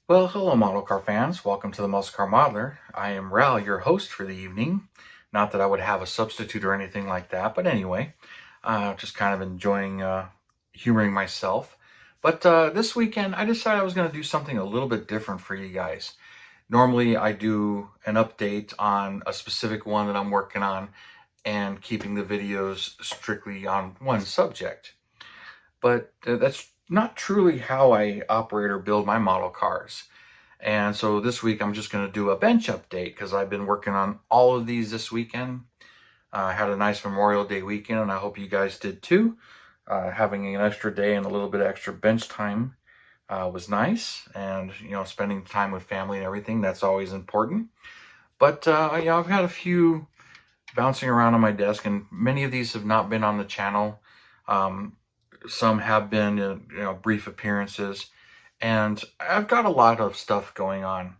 Well, hello, model car fans. Welcome to the Muscle Car Modeler. I am Ral, your host for the evening. Not that I would have a substitute or anything like that, but anyway, just kind of enjoying humoring myself. But this weekend, I decided I was going to do something a little bit different for you guys. Normally, I do an update on a specific one that I'm working on and keeping the videos strictly on one subject. But that's not truly how I operate or build my model cars. And so this week I'm just going to do a bench update because I've been working on all of these this weekend. I had a nice Memorial Day weekend, and I hope you guys did too. Having an extra day and a little bit of extra bench time was nice, and spending time with family and everything, that's always important. But I've had a few bouncing around on my desk, and many of these have not been on the channel. Some have been brief appearances, and I've got a lot of stuff going on.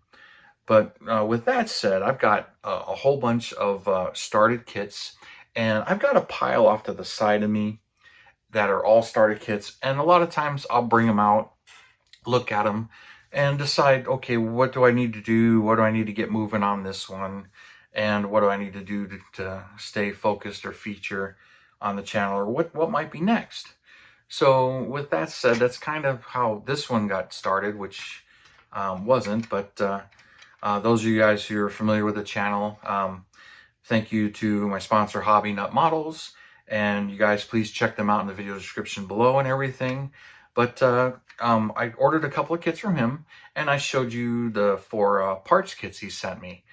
But with that said, I've got a whole bunch of started kits, and I've got a pile off to the side of me that are all started kits. And a lot of times I'll bring them out, look at them, and decide, okay, what do I need to do? What do I need to get moving on this one? And what do I need to do to stay focused or feature on the channel, or what might be next? So with that said, that's kind of how this one got started, which wasn't, but those of you guys who are familiar with the channel, thank you to my sponsor, Hobby Nut Models, and you guys please check them out in the video description below and everything. But I ordered a couple of kits from him, and I showed you the 4 parts kits he sent me.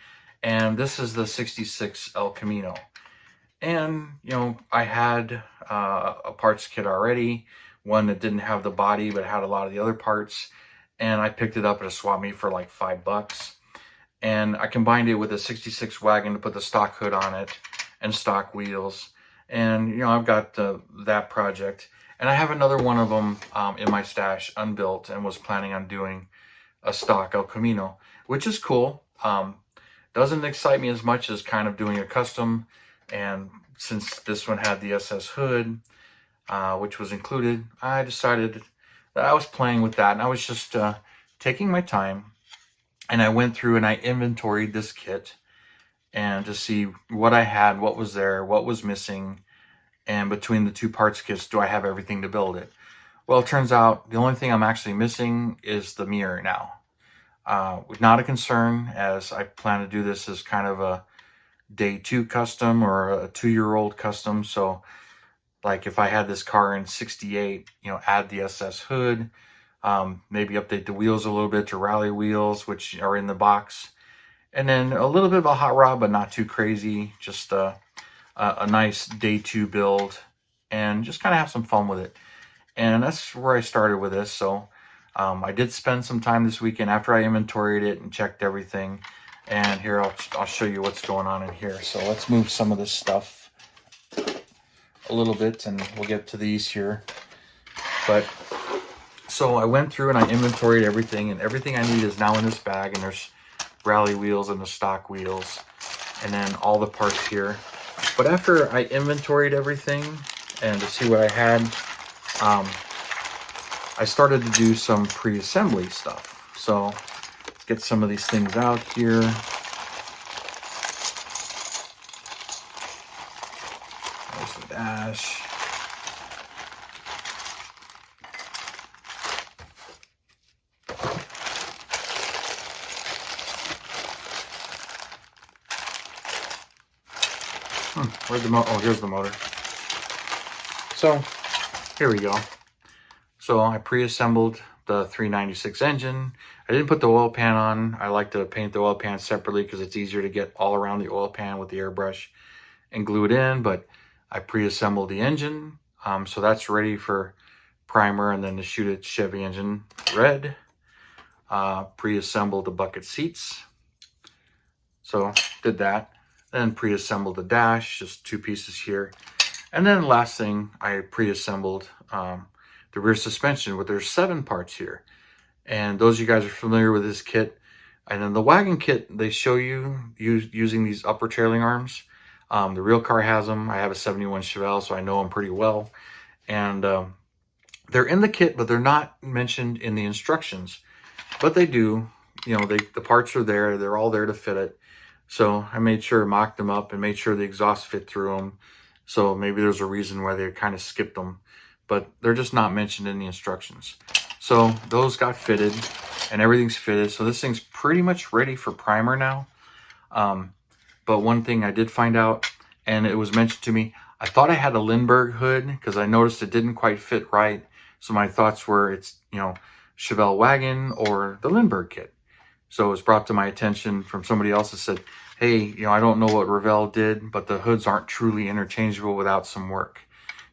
And this is the 66 El Camino. And, I had a parts kit already, one that didn't have the body but had a lot of the other parts, and I picked it up at a swap meet for like $5. And I combined it with a 66 wagon to put the stock hood on it and stock wheels. And, I've got that project. And I have another one of them in my stash, unbuilt, and was planning on doing a stock El Camino, which is cool. Doesn't excite me as much as kind of doing a custom. And since this one had the SS hood, which was included, I decided that I was playing with that. And I was just taking my time. And I went through and I inventoried this kit and to see what I had, what was there, what was missing. And between the 2 parts kits, do I have everything to build it? Well, it turns out the only thing I'm actually missing is the mirror now. Not a concern, as I plan to do this as kind of a day 2 custom or a 2-year-old custom. So like if I had this car in 68, add the SS hood, maybe update the wheels a little bit to rally wheels, which are in the box, and then a little bit of a hot rod, but not too crazy. Just a nice day 2 build, and just kind of have some fun with it. And that's where I started with this. So I did spend some time this weekend after I inventoried it and checked everything. And here I'll show you what's going on in here. So let's move some of this stuff a little bit, and we'll get to these here. But so I went through and I inventoried everything, and everything I need is now in this bag. And there's rally wheels and the stock wheels, and then all the parts here. But after I inventoried everything and to see what I had, I started to do some pre-assembly stuff. So let's get some of these things out here. There's the dash. Where's the motor? Oh, here's the motor. So here we go. So I pre-assembled the 396 engine. I didn't put the oil pan on. I like to paint the oil pan separately because it's easier to get all around the oil pan with the airbrush and glue it in. But I pre-assembled the engine. So that's ready for primer and then to shoot it Chevy engine red. Pre-assembled the bucket seats. So did that. Then pre-assembled the dash, just 2 pieces here. And then last thing, I pre-assembled the rear suspension, but there's 7 parts here. And those of you guys are familiar with this kit. And then the wagon kit, they show you using these upper trailing arms. The real car has them. I have a 71 Chevelle, so I know them pretty well. And they're in the kit, but they're not mentioned in the instructions. but they do. You know, the parts are there. They're all there to fit it. So I made sure, mocked them up and made sure the exhaust fit through them. So maybe there's a reason why they kind of skipped them, but they're just not mentioned in the instructions. So those got fitted and everything's fitted. So this thing's pretty much ready for primer now. But one thing I did find out, and it was mentioned to me, I thought I had a Lindbergh hood because I noticed it didn't quite fit right. So my thoughts were it's, you know, Chevelle wagon or the Lindbergh kit. So it was brought to my attention from somebody else that said, hey, you know, I don't know what Revell did, but the hoods aren't truly interchangeable without some work.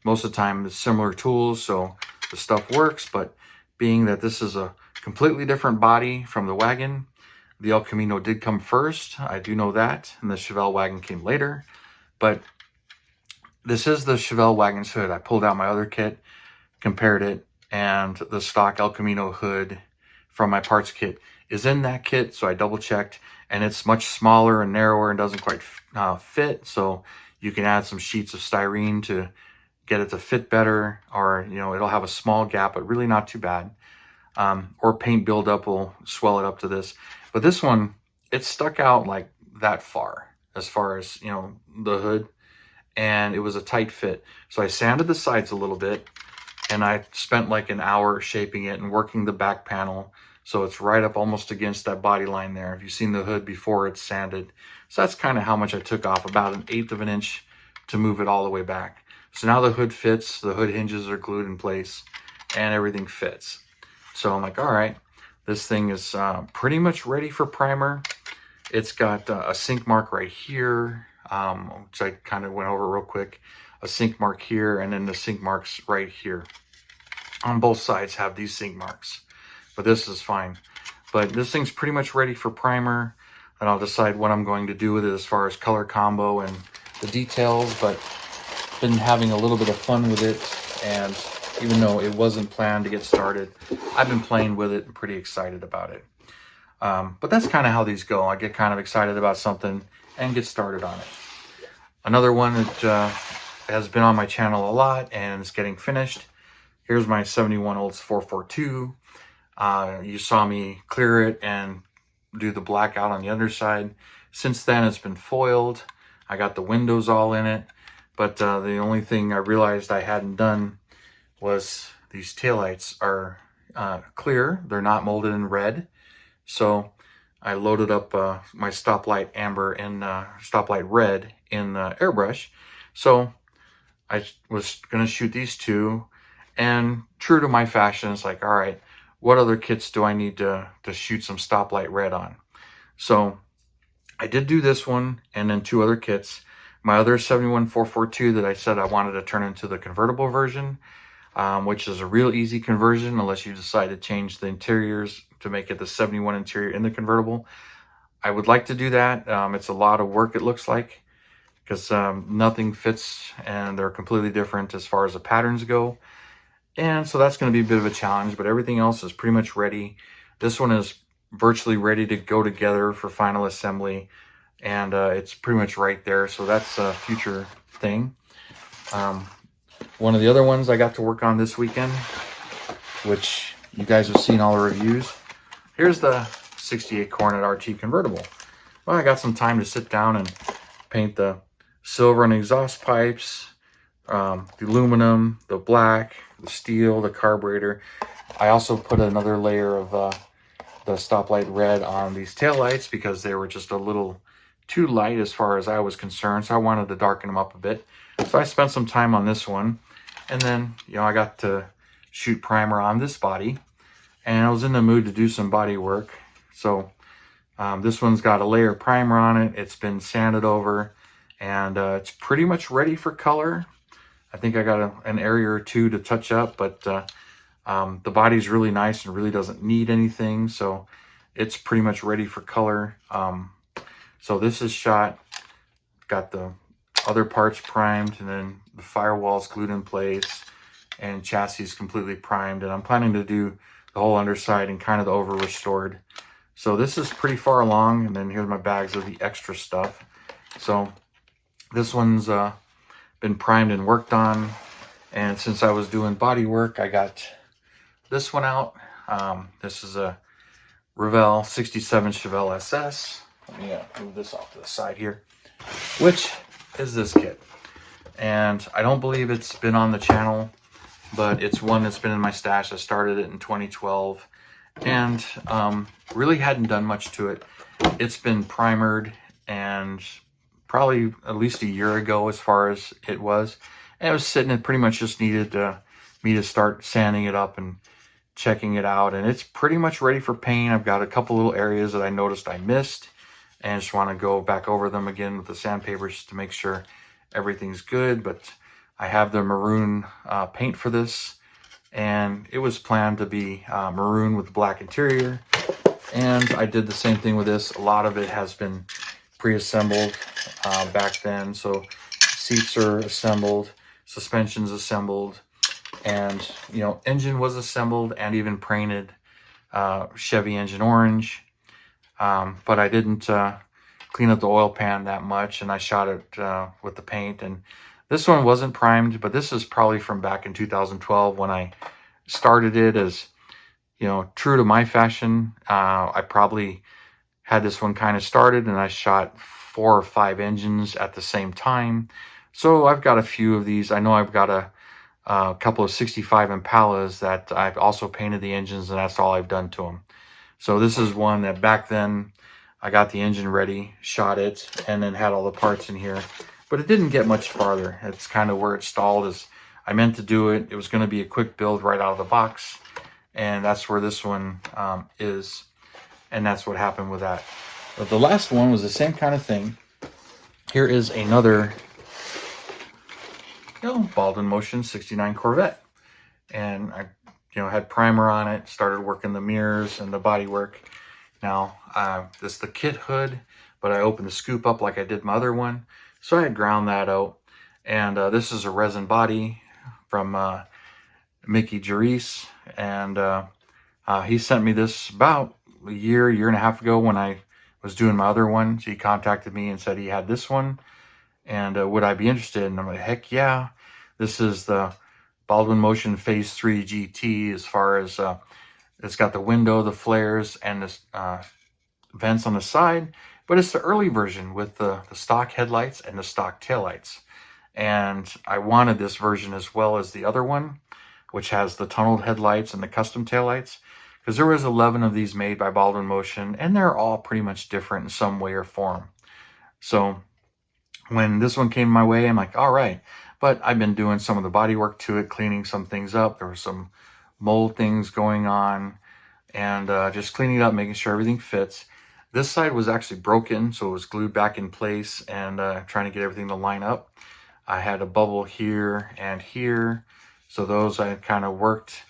Most of the time it's similar tools, so the stuff works, but being that this is a completely different body from the wagon, the El Camino did come first. I do know that, and the Chevelle wagon came later, but this is the Chevelle wagon's hood. I pulled out my other kit, compared it, and the stock El Camino hood from my parts kit is in that kit, so I double checked, and it's much smaller and narrower and doesn't quite fit, so you can add some sheets of styrene to get it to fit better, or, you know, it'll have a small gap, but really not too bad. Or paint buildup will swell it up to this. But this one, it stuck out like that far as, you know, the hood, and it was a tight fit. So I sanded the sides a little bit, and I spent like an hour shaping it and working the back panel so it's right up almost against that body line there. If you've seen the hood before it's sanded. So that's kind of how much I took off, about 1/8 of an inch to move it all the way back. So now the hood fits, the hood hinges are glued in place, and everything fits. So I'm like, all right, this thing is pretty much ready for primer. It's got a sink mark right here, which I kind of went over real quick. A sink mark here, and then the sink marks right here. On both sides have these sink marks, but this is fine. But this thing's pretty much ready for primer, and I'll decide what I'm going to do with it as far as color combo and the details, but been having a little bit of fun with it, and even though it wasn't planned to get started, I've been playing with it and pretty excited about it. But that's kind of how these go. I get kind of excited about something and get started on it. Another one that has been on my channel a lot and is getting finished. Here's my 71 Olds 442. You saw me clear it and do the blackout on the underside. Since then, it's been foiled. I got the windows all in it. But the only thing I realized I hadn't done was these taillights are clear. They're not molded in red. So I loaded up my stoplight amber and stoplight red in airbrush. So I was going to shoot these two, and true to my fashion, it's like, all right, what other kits do I need to shoot some stoplight red on? So I did do this one and then 2 other kits. My other 71 442 that I said I wanted to turn into the convertible version, which is a real easy conversion unless you decide to change the interiors to make it the 71 interior in the convertible. I would like to do that. It's a lot of work, it looks like, because nothing fits and they're completely different as far as the patterns go. And so that's going to be a bit of a challenge, but everything else is pretty much ready. This one is virtually ready to go together for final assembly, and it's pretty much right there. So that's a future thing. One of the other ones I got to work on this weekend, which you guys have seen all the reviews. Here's the 68 Coronet RT convertible. Well, I got some time to sit down and paint the silver and exhaust pipes, the aluminum, the black, the steel, the carburetor. I also put another layer of the stoplight red on these taillights because they were just a little too light as far as I was concerned. So I wanted to darken them up a bit. So I spent some time on this one. And then, you know, I got to shoot primer on this body. And I was in the mood to do some body work. So this one's got a layer of primer on it. It's been sanded over. And it's pretty much ready for color. I think I got an area or two to touch up, but the body's really nice and really doesn't need anything. So it's pretty much ready for color. So this is shot, got the other parts primed, and then the firewall's glued in place, and chassis is completely primed. And I'm planning to do the whole underside and kind of the over restored. So this is pretty far along, and then here's my bags of the extra stuff. So this one's been primed and worked on, and since I was doing body work, I got this one out. This is a Revell 67 Chevelle SS. Let me move this off to the side here, which is this kit. And I don't believe it's been on the channel, but it's one that's been in my stash. I started it in 2012 and really hadn't done much to it. It's been primered and probably at least a year ago as far as it was. And it was sitting, it pretty much just needed me to start sanding it up and checking it out. And it's pretty much ready for paint. I've got a couple little areas that I noticed I missed and just want to go back over them again with the sandpaper just to make sure everything's good. But I have the maroon paint for this, and it was planned to be maroon with black interior. And I did the same thing with this. A lot of it has been pre-assembled back then. So seats are assembled, suspension's assembled, and engine was assembled and even painted Chevy engine orange. But I didn't clean up the oil pan that much, and I shot it with the paint. And this one wasn't primed, but this is probably from back in 2012 when I started it. As true to my fashion, I probably had this one kind of started and I shot 4 or 5 engines at the same time. So I've got a few of these. I know I've got a couple of 65 Impalas that I've also painted the engines, and that's all I've done to them. So this is one that back then I got the engine ready, shot it, and then had all the parts in here. But it didn't get much farther. It's kind of where it stalled. Is I meant to do it. It was going to be a quick build right out of the box. And that's where this one is. And that's what happened with that. But the last one was the same kind of thing. Here is another Baldwin Motion 69 Corvette. And I had primer on it, started working the mirrors and the bodywork. Now, this is the kit hood, but I opened the scoop up like I did my other one. So I had ground that out. And this is a resin body from Mickey Jerice. And he sent me this about a year and a half ago when I was doing my other one. So he contacted me and said he had this one. And would I be interested? And I'm like, heck yeah. This is the Baldwin Motion Phase 3 GT, as far as it's got the window, the flares, and the vents on the side. But it's the early version with the stock headlights and the stock taillights. And I wanted this version as well as the other one, which has the tunneled headlights and the custom taillights. Because there was 11 of these made by Baldwin Motion, and they're all pretty much different in some way or form. So when this one came my way, I'm like, all right. But I've been doing some of the body work to it, cleaning some things up. There were some mold things going on, and just cleaning it up, making sure everything fits. This side was actually broken, so it was glued back in place, and trying to get everything to line up. I had a bubble here and here, so those I kind of worked.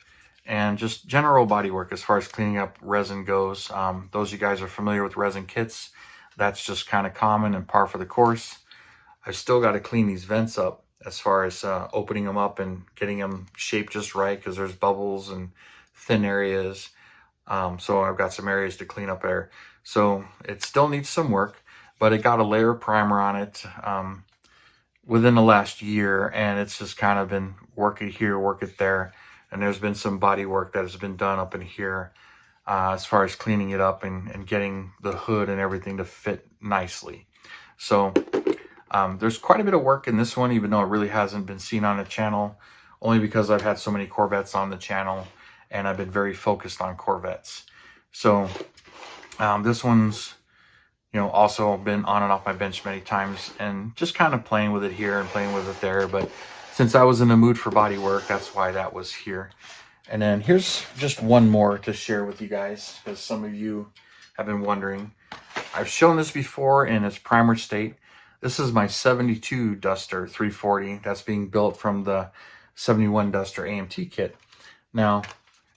And just general body work as far as cleaning up resin goes. Those of you guys are familiar with resin kits, that's just kind of common and par for the course. I've still got to clean these vents up as far as opening them up and getting them shaped just right, because there's bubbles and thin areas. So I've got some areas to clean up there. So it still needs some work, but it got a layer of primer on it within the last year, and it's just kind of been work it here, work it there. And there's been some body work that has been done up in here as far as cleaning it up and getting the hood and everything to fit nicely. So there's quite a bit of work in this one, even though it really hasn't been seen on the channel, only because I've had so many Corvettes on the channel and I've been very focused on Corvettes. So this one's also been on and off my bench many times, and just kind of playing with it here and playing with it there. But since I was in the mood for body work, that's why that was here. And then here's just one more to share with you guys, because some of you have been wondering. I've shown this before in its primer state. This is my 72 Duster 340 that's being built from the 71 Duster AMT kit. Now,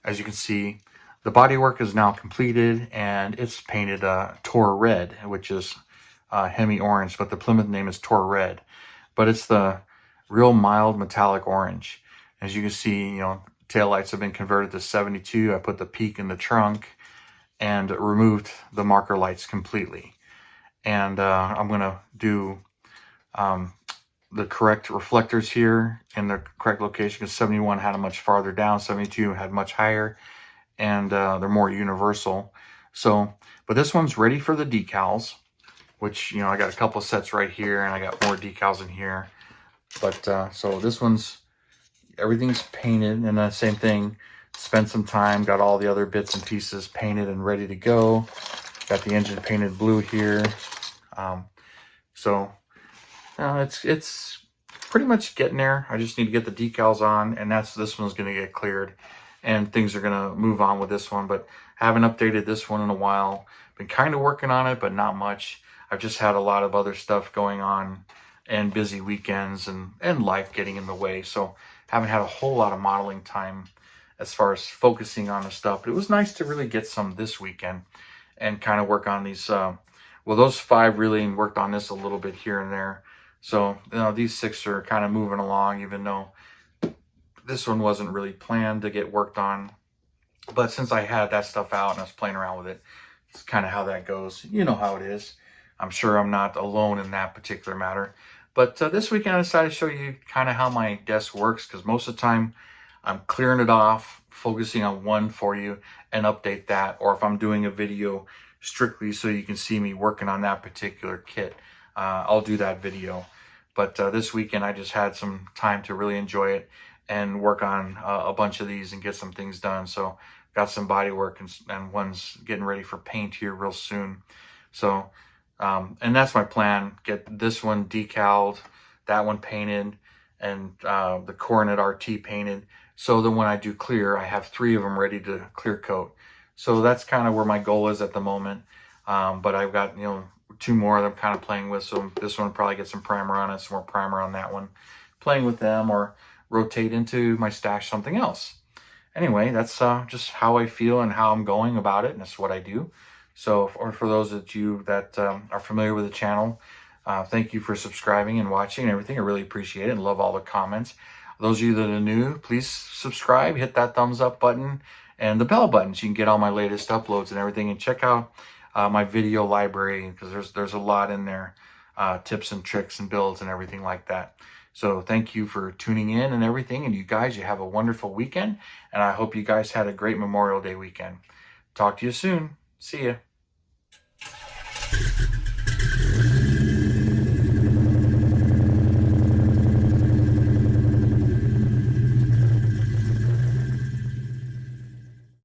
as you can see, the bodywork is now completed, and it's painted Tor Red, which is Hemi Orange, but the Plymouth name is Tor Red. But it's the real mild metallic orange. As you can see, taillights have been converted to 72. I put the peak in the trunk and removed the marker lights completely. And I'm going to do the correct reflectors here in the correct location, because 71 had them much farther down, 72 had much higher, and they're more universal. So, but this one's ready for the decals, which, you know, I got a couple sets right here, and I got more decals in here. But so this one's, everything's painted, and the same thing, spent some time, got all the other bits and pieces painted and ready to go. Got the engine painted blue here. So it's pretty much getting there. I just need to get the decals on, and this one's going to get cleared, and things are going to move on with this one. But haven't updated this one in a while. Been kind of working on it, but not much. I've just had a lot of other stuff going on, and busy weekends, and life getting in the way. So haven't had a whole lot of modeling time as far as focusing on the stuff. But it was nice to really get some this weekend and kind of work on these. Well, those 5 really worked on this a little bit here and there. So, you know, these 6 are kind of moving along, even though this one wasn't really planned to get worked on. But since I had that stuff out and I was playing around with it, it's kind of how that goes. You know how it is. I'm sure I'm not alone in that particular matter. But this weekend I decided to show you kind of how my desk works, because most of the time I'm clearing it off, focusing on one for you, and update that. Or if I'm doing a video strictly so you can see me working on that particular kit, I'll do that video. But this weekend I just had some time to really enjoy it and work on a bunch of these and get some things done. So got some body work, and one's getting ready for paint here real soon. So and that's my plan. Get this one decaled, that one painted, and the Coronet RT painted. So that when I do clear, I have 3 of them ready to clear coat. So that's kind of where my goal is at the moment. But I've got, you know, 2 more that I'm kind of playing with. So this one will probably get some primer on it, some more primer on that one. Playing with them, or rotate into my stash something else. Anyway, that's just how I feel and how I'm going about it, and that's what I do. So, or for those of you that are familiar with the channel, thank you for subscribing and watching and everything. I really appreciate it and love all the comments. Those of you that are new, please subscribe, hit that thumbs up button and the bell button so you can get all my latest uploads and everything. And check out my video library, because there's a lot in there, tips and tricks and builds and everything like that. So thank you for tuning in and everything. And you guys, you have a wonderful weekend. And I hope you guys had a great Memorial Day weekend. Talk to you soon. See ya.